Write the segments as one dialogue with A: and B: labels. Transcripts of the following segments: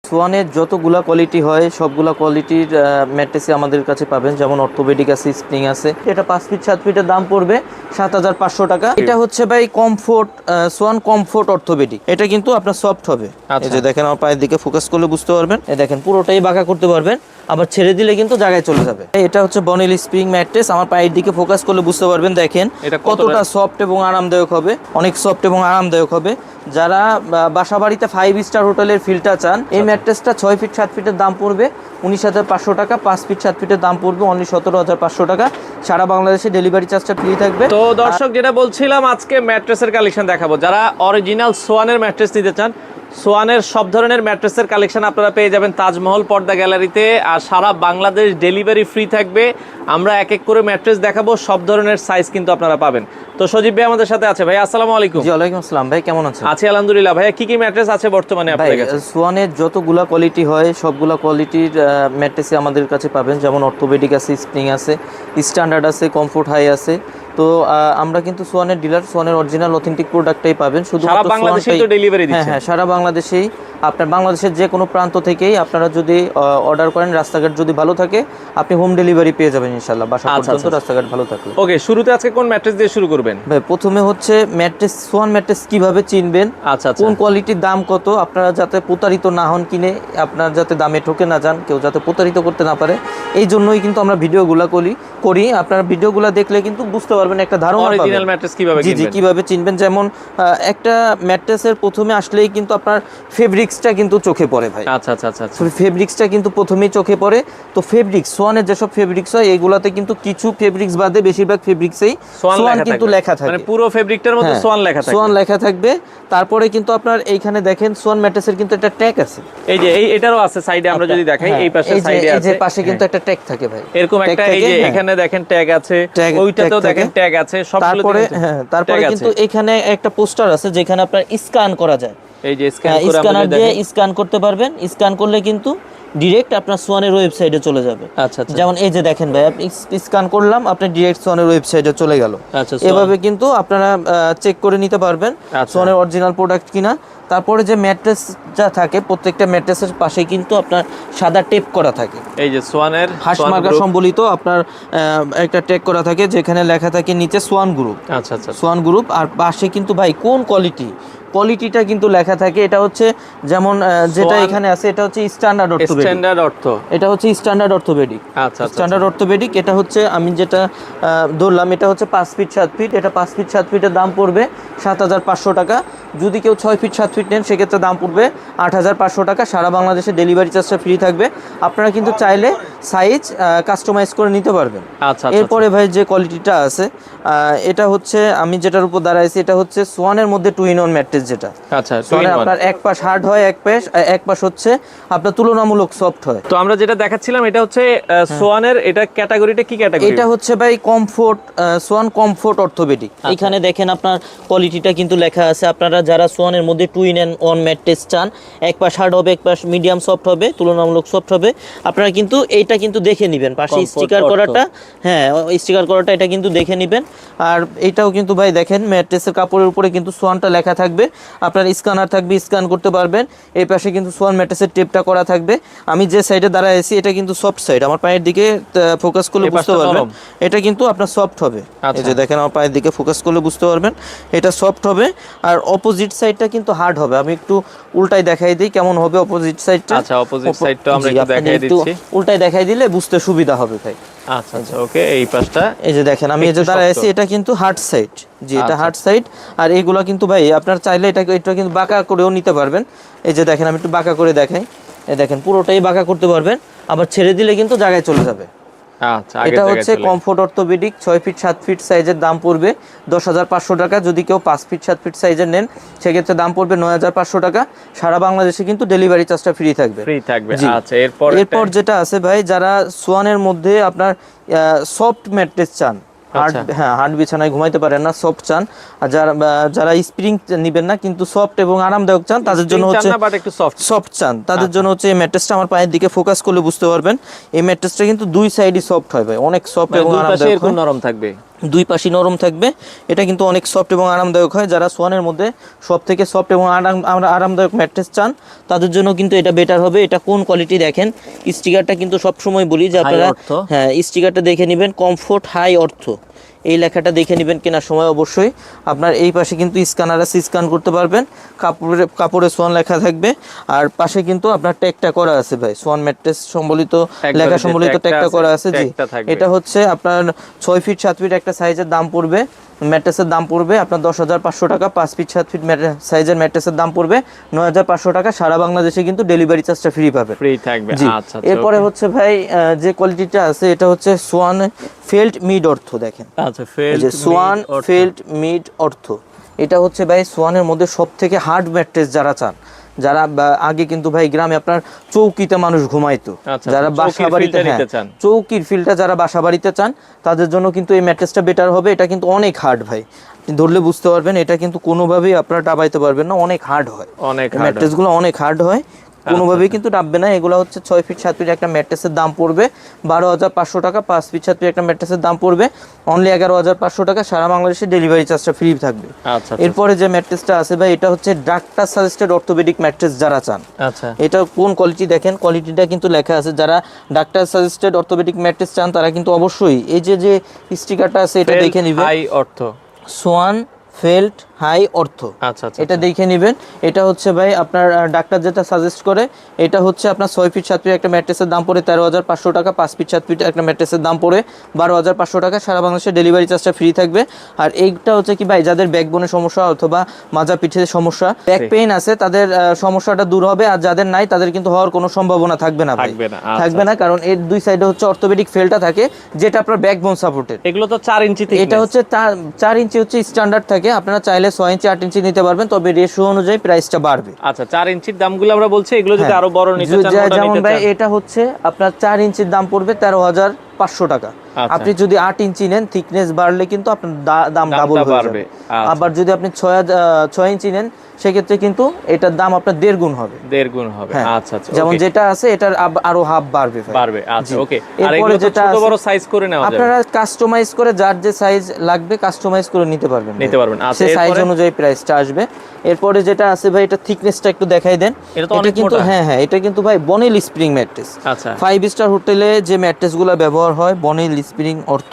A: সোয়ানের যতগুলা কোয়ালিটি হয় সবগুলা কোয়ালিটির ম্যাট্রেসই আমাদের কাছে পাবেন, যেমন অর্থোপেডিক আছে, স্প্রিং আছে। এটা 5 ফিট 7 ফিটের দাম পড়বে 7,500 টাকা। এটা হচ্ছে ভাই কমফোর্ট, সোয়ান কমফোর্ট অর্থোপেডিক। এটা কিন্তু আপনার সফট হবে। এই যে দেখেন আমার পায়ের দিকে ফোকাস করলে বুঝতে পারবেন। এই দেখেন পুরোটাই বাঁকা করতে পারবেন, আবার ছেড়ে দিলে কিন্তু জায়গায় চলে যাবে। এটা হচ্ছে বনেল স্প্রিং ম্যাট্রেস। আমার পায়ের দিকে ফোকাস করলে বুঝতে পারবেন। দেখেন কতটা সফট এবং আরামদায়ক হবে, অনেক সফট এবং আরামদায়ক হবে। যারা বাসা বাড়িতে 5 স্টার হোটেলের ফিলটা চান, এই ম্যাট্রেসটা 6 ফিট 7 ফিটের দাম পড়বে 19,500 টাকা। 5 ফিট 7 ফিটের দাম পড়বে অনলি 17,500 টাকা। সারা বাংলাদেশে ডেলিভারি চার্জটা ফ্রি থাকবে।
B: তো দর্শক, যেটা বলছিলাম, আজকে ম্যাট্রেসের কালেকশন দেখাবো। যারা অরিজিনাল সোয়ানের ম্যাট্রেস নিতে চান, সোয়ানের সব ধরনের ম্যাট্রেসের কালেকশন আপনারা পেয়ে যাবেন তাজমহল পর্দা গ্যালারিতে। আর সারা বাংলাদেশ ডেলিভারি ফ্রি থাকবে। আমরা এক এক করে ম্যাট্রেস দেখাবো, সব ধরনের সাইজ কিন্তু আপনারা পাবেন। তো সজীব ভাই আমাদের সাথে আছে। ভাই আসসালামু আলাইকুম।
A: জি ওয়ালাইকুম আসসালাম। ভাই কেমন আছেন?
B: আছি আলহামদুলিল্লাহ। ভাইয়া কি কি ম্যাট্রেস আছে বর্তমানে আপনাদের কাছে?
A: সোয়ানের যতগুলা কোয়ালিটি হয় সবগুলা কোয়ালিটির ম্যাট্রেসই আমাদের কাছে পাবেন, যেমন অর্থোপেডিক আছে, স্প্রিং আছে, স্ট্যান্ডার্ড আছে, কমফোর্ট হাই আছে। তো আমরা কিন্তু সোয়ানের ডিলার, সোয়ানের অরিজিনাল অথেন্টিক প্রোডাক্টটাই পাবেন। শুধু
B: সারা বাংলাদেশেই তো ডেলিভারি দিচ্ছেন?
A: হ্যাঁ, সারা বাংলাদেশেই। আপনার বাংলাদেশের যে কোনো প্রান্ত থেকেই আপনারা যদি অর্ডার করেন, রাস্তাঘাট যদি ভালো থাকে, আপনি হোম ডেলিভারি পেয়ে যাবেন ইনশাআল্লাহ, বাসা পর্যন্ত, রাস্তাঘাট ভালো থাকলে।
B: ওকে, শুরুতে আজকে কোন ম্যাট্রেস দিয়ে শুরু করবেন?
A: ভাই প্রথমে হচ্ছে ম্যাট্রেস, সোয়ান ম্যাট্রেস কিভাবে চিনবেন, কোন কোয়ালিটির দাম কত, আপনারা যাতে প্রতারিত না হন কিনে, আপনার যাতে দামে ঠকে না যান, কেউ যাতে প্রতারিত করতে না পারে, এই জন্যই কিন্তু আমরা ভিডিওগুলো করি। আপনারা ভিডিওগুলো দেখলে কিন্তু বুঝতে পারবেন, একটা ধারণা পাবেন
B: অরিজিনাল ম্যাট্রেস কিভাবে কিনবেন।
A: জি, কিভাবে চিনবেন। যেমন একটা ম্যাট্রেসের প্রথমে আসলেই কিন্তু আপনার ফেব্রিক্সটা কিন্তু চোখে পড়ে ভাই।
B: আচ্ছা।
A: ফেব্রিক্সটা কিন্তু প্রথমেই চোখে পড়ে। তো ফেব্রিক্স, সোয়ানের যেসব ফেব্রিক্স হয় এগুলাতে কিন্তু কিছু ফেব্রিক্স বাদে বেশিরভাগ ফেব্রিক্সেই সোয়ান কিন্তু লেখা থাকে,
B: মানে পুরো ফেব্রিকটার মধ্যে সোয়ান লেখা থাকে।
A: সোয়ান লেখা থাকবে। তারপরে কিন্তু আপনার এইখানে দেখেন সোয়ান ম্যাট্রেসের কিন্তু একটা ট্যাগ আছে।
B: এই যে এটারও আছে সাইডে, আমরা যদি দেখাই এই পাশে সাইডে আছে,
A: এই যে পাশে কিন্তু একটা ট্যাগ থাকে ভাই,
B: এরকম একটা। এই যে এখানে দেখেন ট্যাগ আছে, ওইটাতেও দেখেন ট্যাগ আছে সবগুলোতে।
A: তারপরে কিন্তু এখানে একটা পোস্টার আছে যেখানে আপনার স্ক্যান করা যায়।
B: এই যে স্ক্যানার
A: দিয়ে স্ক্যান করতে পারবেন। স্ক্যান করলে কিন্তু ডিরেক্ট আপনার সোয়ানের ওয়েবসাইটে চলে যাবে।
B: আচ্ছা।
A: যেমন এই যে দেখেন ভাই, আপনি স্ক্যান করলাম, আপনি ডিরেক্ট সোয়ানের ওয়েবসাইটে চলে গেল। এভাবে কিন্তু আপনারা চেক করে নিতে পারবেন সোয়ানের অরিজিনাল প্রোডাক্ট কিনা। তারপরে যে ম্যাট্রেস যা থাকে, প্রত্যেকটা ম্যাট্রেসের পাশে কিন্তু আপনার সাদা টেপ করা থাকে।
B: এই যে সোয়ানের
A: হাঁসমার্কা সম্বলিত আপনার একটা ট্যাগ করা থাকে, যেখানে লেখা থাকে নিচে সোয়ান গ্রুপ।
B: আচ্ছা।
A: Swan group. আর পাশে কিন্তু ভাই কোন কোয়ালিটিটা কিন্তু লেখা থাকে। এটা হচ্ছে যেমন যেটা এখানে আছে, এটা হচ্ছে স্ট্যান্ডার্ড এটা হচ্ছে স্ট্যান্ডার্ড অর্থোপেডিক।
B: আচ্ছা।
A: স্ট্যান্ডার্ড অর্থোপেডিক এটা হচ্ছে, আমি যেটা ধরলাম, এটা হচ্ছে 5 ফিট 7 ফিট। এটা 5 ফিট 7 ফিটের দাম পড়বে 7,500 টাকা। যদি কেউ 6 ফিট 7 ফিট নেন সেক্ষেত্রে দাম পড়বে 8,500 টাকা। সারা বাংলাদেশে ডেলিভারি চার্জটা ফ্রি থাকবে। আপনারা কিন্তু চাইলে সাইজ কাস্টমাইজ করে নিতে পারবেন।
B: আচ্ছা।
A: এরপরে ভাই যে কোয়ালিটিটা আছে, এটা হচ্ছে আমি যেটার উপর দাঁড়াইছি, এটা হচ্ছে সোয়ানের মধ্যে 2-in-1 ম্যাট্রেস। যেটা
B: আচ্ছা,
A: আপনার এক পাশ হার্ড হয়, এক পাশ হচ্ছে আপনার তুলনামূলক সফট হয়।
B: তো আমরা যেটা দেখাচ্ছিলাম এটা হচ্ছে সোয়ানের, এটা ক্যাটাগরিটা কি ক্যাটাগরি?
A: এটা হচ্ছে ভাই কমফোর্ট, সোয়ান কমফোর্ট অর্থোপেডিক। এখানে দেখেন আপনার কোয়ালিটিটা কিন্তু লেখা আছে। আপনারা যারা সোয়ানের মধ্যে 2-in-1 ম্যাট্রেস চান, এক পাশ হার্ড হবে, এক পাশ মিডিয়াম সফট হবে, তুলনামূলক সফট হবে, আপনারা কিন্তু এইটা কিন্তু দেখে নেবেন। পাশে স্টিকার করাটা, স্টিকার করাটা এটা কিন্তু দেখে নেবেন। আর এইটাও কিন্তু ভাই দেখেন ম্যাট্রেসের কাপড়ের উপরে কিন্তু সোয়ানটা লেখা থাকবে। আপনার স্ক্যানার থাকবে, স্ক্যান করতে পারবেন। এই পাশে কিন্তু সোয়ান ম্যাট্রেসের টেপটা করা থাকবে। আমি যে সাইডে দাঁড়ায় আছি এটা কিন্তু সফট সাইড, আমার পায়ের দিকে ফোকাস করলে বুঝতে পারবেন এটা কিন্তু আপনার সফট হবে। এই যে দেখেন আমার পায়ের দিকে ফোকাস করলে বুঝতে পারবেন এটা সফট হবে। আর অপোজিট সাইডটা কিন্তু হার্ড হবে। আমি একটু উল্টাই দেখাই দিই কেমন হবে অপোজিট সাইডটা।
B: আচ্ছা, অপোজিট সাইডটা আমরা একটু দেখাই দিচ্ছি।
A: উল্টাই দেখাই দিলে বুঝতে সুবিধা হবে ভাই।
B: আচ্ছা, ওকে। এই পাশটা
A: এই যে দেখেন আমি এই যে দাঁড়ায় আছি, এটা কিন্তু হার্ড সাইড। জি, এটা হার্ড সাইড। আর এইগুলা কিন্তু ভাই আপনার চাইলে এটা কিন্তু বাঁকা করেও নিতে পারবেন। এই যে দেখেন আমি একটু বাঁকা করে দেখাই। এই দেখেন পুরোটাই বাঁকা করতে পারবেন, আবার ছেড়ে দিলে কিন্তু জায়গায় চলে যাবে।
B: আচ্ছা,
A: এটা হচ্ছে কমফোর্ট অর্থোপেডিক 6 ফিট 7 ফিট সাইজের দাম পড়বে 10,500 টাকা। যদি কেউ 5 ফিট 7 ফিট সাইজের নেন সেক্ষেত্রে দাম পড়বে 9,500 টাকা। সারা বাংলাদেশে কিন্তু ডেলিভারি চার্জটা ফ্রি থাকবে।
B: আচ্ছা,
A: এরপর যেটা আছে ভাই, যারা সোয়ানের মধ্যে আপনার সফট ম্যাট্রেস চান, হার্ড বিছানায় ঘুমাইতে পারেন না, সফট চান, আর যারা স্প্রিং নিবেন না কিন্তু সফট এবং আরামদায়ক চান, তাদের জন্য হচ্ছে সফট চান, তাদের জন্য হচ্ছে এই ম্যাট্রেসটা। আমার পায়ের দিকে ফোকাস করলে বুঝতে পারবেন এই ম্যাট্রেসটা কিন্তু দুই সাইডই সফট হয় ভাই, অনেক সফট এবং আরামদায়ক,
B: নরম থাকবে।
A: দুই পাশই নরম থাকবে। এটা কিন্তু অনেক সফট এবং আরামদায়ক হয়। যারা সোয়ানের মধ্যে সব থেকে সফট এবং আরামদায়ক ম্যাট্রেস চান তাদের জন্য কিন্তু এটা বেটার হবে। এটা কোন কোয়ালিটি দেখেন, স্টিকারটা কিন্তু সবসময় বলি যে আপনারা হ্যাঁ স্টিকারটা দেখে নেবেন, কমফোর্ট হাই অর্থ এই লেখাটা দেখে নেবেন কেনার সময় অবশ্যই। আপনার এই পাশে কিন্তু স্ক্যানার আছে, স্ক্যান করতে পারবেন, কাপড়ে সোয়ান লেখা থাকবে। আর পাশে কিন্তু আপনার ট্যাগটা করা আছে ভাই, সোয়ান ম্যাট্রেস সম্বলিত লেখা সম্বলিত ট্যাগটা করা আছে। জি, এটা হচ্ছে আপনার 6 ফিট 7 ফিট একটা সাইজের দাম পড়বে, ম্যাট্রেসের দাম পড়বে আপনার 10,500 টাকা। 5 ফিট 7 ফিট সাইজের ম্যাট্রেসের দাম পড়বে 9,500 টাকা। সারা বাংলাদেশে কিন্তু ডেলিভারি চার্জটা ফ্রি পাবে,
B: ফ্রি থাকবে।
A: আচ্ছা, এরপরে হচ্ছে ভাই যে কোয়ালিটিটা আছে এটা হচ্ছে সোয়ান ফেল্ট মিড অর্থ। দেখেন
B: আচ্ছা, ফেল্ট
A: সোয়ান ফেল্ট মিড অর্থ, এটা হচ্ছে ভাই সোয়ানের মধ্যে সবথেকে হার্ড ম্যাট্রেস যারা চান, যারা আগে কিন্তু ভাই গ্রামে আপনার চৌকিতে মানুষ ঘুমাইতো, যারা বাসা বাড়িতে চৌকির ফিলটা যারা বাসা বাড়িতে চান তাদের জন্য কিন্তু এই ম্যাট্রেসটা বেটার হবে। এটা কিন্তু অনেক হার্ড ভাই, ধরলে বুঝতে পারবেন, এটা কিন্তু কোনোভাবেই আপনারা ডাবাইতে পারবেন না, অনেক হার্ড হয়, ম্যাট্রেসগুলো অনেক হার্ড হয়, কোনোভাবেই কিন্তু ডাববে না। এগুলো হচ্ছে 6 ফিট 7 ফিট একটা ম্যাট্রেসের দাম পড়বে 12,500 টাকা। 5 ফিট 7 ফিট একটা ম্যাট্রেসের দাম পড়বে অনলি 11,500 টাকা। সারা বাংলাদেশে ডেলিভারি চার্জটা ফ্রি থাকবে। এরপরে যে ম্যাট্রেসটা আছে ভাই এটা হচ্ছে ডাক্তার সাজেস্টেড অর্থোপেডিক ম্যাট্রেস যারা চান। আচ্ছা, এটা কোন কোয়ালিটি দেখেন, কোয়ালিটিটা কিন্তু লেখা আছে। যারা ডাক্তার সাজেস্টেড অর্থোপেডিক ম্যাট্রেস চান তারা কিন্তু অবশ্যই এই যে স্টিকারটা আছে এটা দেখে নেবেন, হাই অর্থ সোয়ান ফেল্ট হাই অর্থ। আচ্ছা, এটা দেখে নেবেন। এটা হচ্ছে ভাই আপনার ডাক্তার যেটা সাজেস্ট করে, এটা হচ্ছে আপনার 6 ফিট 7 ফিট একটা ম্যাট্রেসের দাম পড়ে 13,500 টাকা। 5 ফিট 7 ফিট একটা ম্যাট্রেসের দাম পড়ে 12,500 টাকা। সারা বাংলাদেশে ডেলিভারি চার্জটা ফ্রি থাকবে। আর এইটা হচ্ছে কি ভাই, যাদের ব্যাকবোনের সমস্যা অথবা মাজা পিঠের সমস্যা, ব্যাক পেইন আছে, তাদের সমস্যাটা দূর হবে। আর যাদের নাই তাদের কিন্তু হওয়ার কোনো সম্ভাবনা থাকবে না ভাই, থাকবে না, কারণ এর দুই সাইডে হচ্ছে অর্থোপেডিক ফেলটা থাকে যেটা আপনার ব্যাকবোন সাপোর্টেড।
B: এগুলো তো 4 ইঞ্চি,
A: এটা হচ্ছে 4 ইঞ্চি হচ্ছে স্ট্যান্ডার্ড থাকে। আপনারা চাইলে 6 ইঞ্চি 8 ইঞ্চি নিতে পারবেন, তবে রেশিও অনুযায়ী প্রাইসটা বাড়বে।
B: আচ্ছা, 4 ইঞ্চির দামগুলো আমরা বলছি, এগুলো যদি আরো বড় নিতে চান,
A: যেমন ভাই এটা হচ্ছে আপনার 4 ইঞ্চির দাম পড়বে 13,500 টাকা। আপনি যদি 8 ইঞ্চি নেন, থিকনেস বাড়লে কিন্তু আপনার দাম ডাবল হয়ে যাবে। আবার যদি আপনি 6 ইঞ্চি নেন সেক্ষেত্রে কিন্তু এটার দাম আপনার 1.5 গুণ হবে,
B: 1.5 গুণ হবে। আচ্ছা,
A: যেমন যেটা আছে এটার আরো হাফ বাড়বে।
B: আচ্ছা, ওকে। আর এগুলো যেটা ছোট বড় সাইজ করে নেওয়া যাবে,
A: আপনারা কাস্টমাইজ করে যার যে সাইজ লাগবে কাস্টমাইজ করে নিতে পারবেন। আচ্ছা, সেই সাইজ অনুযায়ী প্রাইসটা আসবে। এরপরে যেটা আছে ভাই এটা থিকনেসটা একটু দেখাই দেন। এটা কিন্তু হ্যাঁ এটা কিন্তু ভাই বনেল স্প্রিং ম্যাট্রেস। আচ্ছা, 5 স্টার হোটেলে যে ম্যাট্রেসগুলো ব্যবহার হয় বনেল স্প্রিং অর্থ,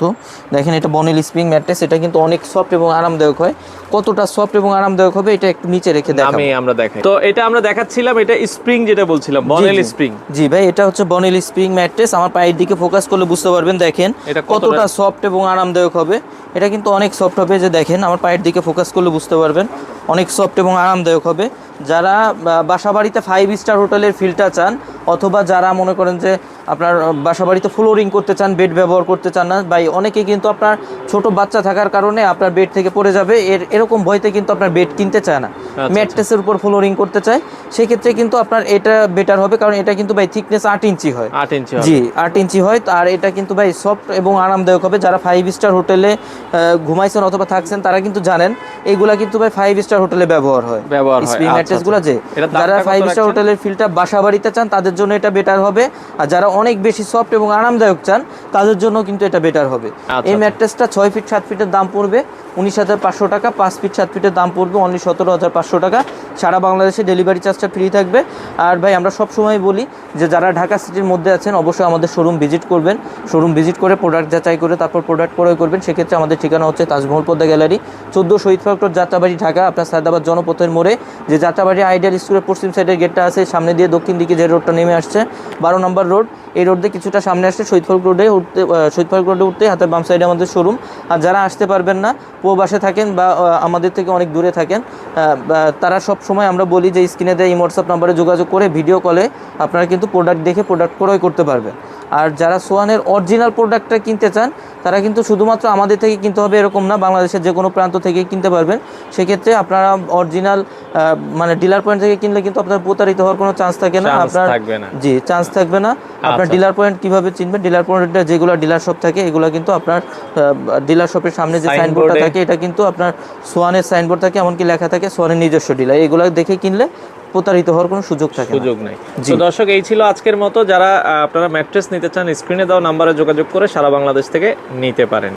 A: দেখেন এটা বনেল স্প্রিং ম্যাট্রেস। এটা কিন্তু অনেক সফট এবং আরামদায়ক হয়। কতটা সফট এবং আরামদায়ক হবে এটা একটু নিচে রেখে দেখাবো,
B: আমরা দেখাই। তো এটা আমরা দেখাচ্ছিলাম, এটা স্প্রিং যেটা বলছিলাম, বনেল স্প্রিং।
A: জি ভাই, এটা হচ্ছে বনেল স্প্রিং ম্যাট্রেস। আমার পায়ের দিকে ফোকাস করলে বুঝতে পারবেন, দেখেন কতটা সফট এবং আরামদায়ক হবে। এটা কিন্তু অনেক সফট হবে, যে দেখেন আমার পায়ের দিকে ফোকাস করলে বুঝতে পারবেন, অনেক সফট এবং আরামদায়ক হবে। যারা বাসা বাড়িতে 5 স্টার হোটেলের ফিলটা চান, অথবা যারা মনে করেন যে আপনার বাসা বাড়িতে ফ্লোরিং করতে চান, বেড ব্যবহার করতে চান না ভাই, অনেকে কিন্তু আপনার ছোট বাচ্চা থাকার কারণে আপনার বেড থেকে পড়ে যাবে এরকম ভয়তে কিন্তু আপনার বেড কিনতে চায় না, ম্যাট্রেসের উপর ফ্লোরিং করতে চায়। সেক্ষেত্রে কিন্তু আপনার এটা বেটার হবে, কারণ এটা কিন্তু ভাই থিকনেস 8 ইঞ্চি হয়।
B: 8 ইঞ্চি,
A: জি 8 ইঞ্চি হয়। আর এটা কিন্তু ভাই সফট এবং আরামদায়ক হবে। যারা 5 স্টার হোটেলে ঘুমাইছেন অথবা থাকছেন তারা কিন্তু জানেন এইগুলা কিন্তু ভাই 5 স্টার হোটেলে ব্যবহার হয় স্প্রিং ম্যাট্রেসগুলো। যে যারা 5 স্টার হোটেলের ফিলটা বাসা বাড়িতে চান তাদের জন্য এটা বেটার হবে। আর যারা অনেক বেশি সফট এবং আরামদায়ক চান তাদের জন্য কিন্তু এটা বেটার হবে। এই ম্যাট্রেসটা 6 ফিট 7 ফিটের দাম পড়বে 19,500 টাকা। 5 ফিট 7 ফিটের দাম পড়বে অনলি 17,500 টাকা। সারা বাংলাদেশে ডেলিভারি চার্জটা ফ্রি থাকবে। আর ভাই আমরা সব সময় বলি যে যারা ঢাকা সিটির মধ্যে আছেন অবশ্যই আমাদের শোরুম ভিজিট করবেন। শোরুম ভিজিট করে প্রোডাক্ট যাচাই করে তারপর প্রোডাক্ট ক্রয় করবেন। সেক্ষেত্রে আমাদের ঠিকানা হচ্ছে তাজমহল পদ্মা গ্যালারি, 14 শহীদ ফ্যাক্টর, যাত্রাবাড়ি, ঢাকা। আপনার সায়দাবাদ জনপথের মোড়ে যে যাত্রাবাড়ি আইডিয়াল স্কুলের পশ্চিম সাইডের গেটটা আছে, সামনে দিয়ে দক্ষিণ দিকে যে রোডটা নেমে আসছে 12 নম্বর রোড, এই রোড দিয়ে কিছুটা সামনে আসছে শহীদ ফারুক রোডে উঠতে হাতের বাম সাইডে আমাদের শোরুম। আর যারা আসতে পারবেন না, প্রবাসে থাকেন বা আমাদের থেকে অনেক দূরে থাকেন, তারা সব সময় আমরা বলি যে স্ক্রিনে দেয় এই হোয়াটসঅ্যাপ নাম্বারে যোগাযোগ করে ভিডিও কলে আপনারা কিন্তু প্রোডাক্ট দেখে প্রোডাক্ট ক্রয় করতে পারবেন। আর যারা সোয়ানের অরিজিনাল প্রোডাক্টটা কিনতে চান তারা কিন্তু শুধুমাত্র আমাদের থেকে কিনতে হবে এরকম না, বাংলাদেশের যে কোনো প্রান্ত থেকে কিনতে পারবেন। সেক্ষেত্রে আপনারা অরিজিনাল মানে ডিলার পয়েন্ট থেকে কিনলে কিন্তু আপনার প্রতারিত হওয়ার কোনো চান্স থাকে না, আপনার জি চান্স থাকবে না। আপনার ডিলার পয়েন্ট কিভাবে চিনবেন, ডিলার পয়েন্টটা যেগুলো ডিলার শপ থাকে এগুলো কিন্তু আপনার ডিলার শপের সামনে যে সাইনবোর্ডটা থাকে এটা কিন্তু আপনার সোয়ানের সাইনবোর্ড থাকে, এমনকি লেখা থাকে সোয়ানের নিজস্ব ডিলার। এগুলো দেখে কিনলে প্রতারিত হওয়ার কোনো সুযোগ
B: নেই। তো দর্শক, এই ছিল আজকের মতো। যারা আপনারা ম্যাট্রেস নিতে চান স্ক্রিনে দেওয়া নাম্বারে যোগাযোগ করে সারা বাংলাদেশ থেকে নিতে পারেন।